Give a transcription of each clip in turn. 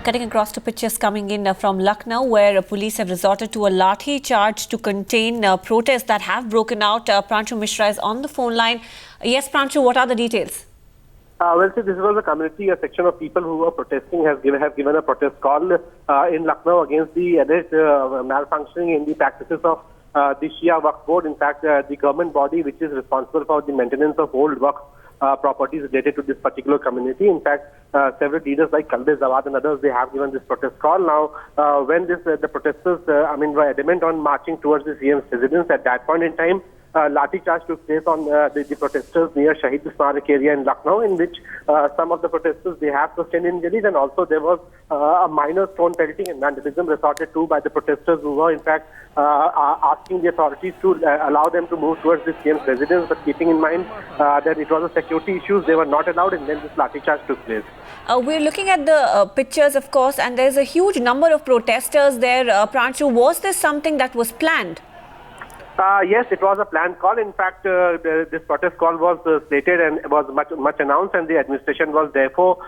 Cutting across to pictures coming in from Lucknow, where police have resorted to a lathi charge to contain protests that have broken out. Pranchu Mishra is on the phone line. Yes, Pranchu, what are the details? This was a community, a section of people who were protesting have given a protest call in Lucknow against the alleged malfunctioning in the practices of the Shia Waqf Board. In fact, the government body which is responsible for the maintenance of old Waqf properties related to this particular community. In fact, several leaders like Kalbe Zawad and others, they have given this protest call. Now, when the protesters, were adamant on marching towards the CM's residence, at that point in time, lathi charge took place on the protesters near Shahid Smarak area in Lucknow, in which some of the protesters, they have sustained injuries, and also there was a minor stone pelting and vandalism resorted to by the protesters, who were in fact asking the authorities to allow them to move towards the CM's residence, but keeping in mind that it was a security issues, they were not allowed, and then this lathi charge took place. We're looking at the pictures, of course, and there's a huge number of protesters there. Pranchu, was this something that was planned? Yes, it was a planned call. In fact, this protest call was slated and was much announced, and the administration was therefore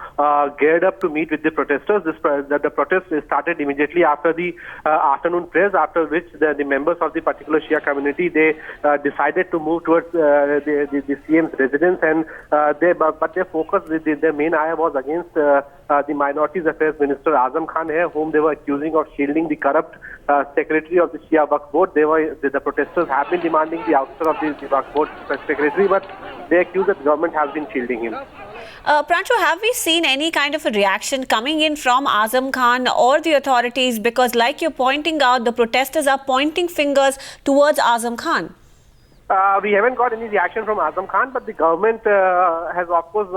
geared up to meet with the protesters. The protest started immediately after the afternoon prayers, after which the members of the particular Shia community, they decided to move towards the CM's residence, and but their focus, their main eye was against the Minorities Affairs Minister Azam Khan here, whom they were accusing of shielding the corrupt secretary of the Shia Waqf Board. The protesters have been demanding the ouster of the Waqf Board secretary, but they accuse that the government has been shielding him. Pranchu, have we seen any kind of a reaction coming in from Azam Khan or the authorities? Because like you're pointing out, the protesters are pointing fingers towards Azam Khan. We haven't got any reaction from Azam Khan, but the government has, of course,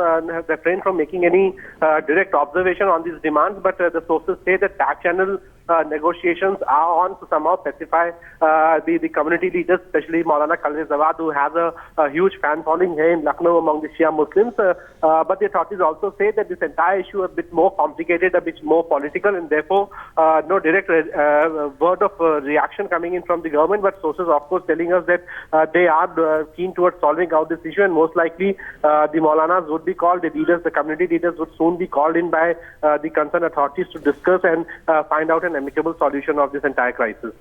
refrained from making any direct observation on these demands. But the sources say that back channel negotiations are on to somehow pacify the community leaders, especially Maulana Kalbe Zawad, who has a huge fan following here in Lucknow among the Shia Muslims. But the authorities also say that this entire issue is a bit more complicated, a bit more political, and therefore no direct word of reaction coming in from the government. But sources, of course, telling us that they are keen towards solving out this issue, and most likely the Maulanas would be called, the community leaders would soon be called in by the concerned authorities to discuss and find out an amicable solution of this entire crisis.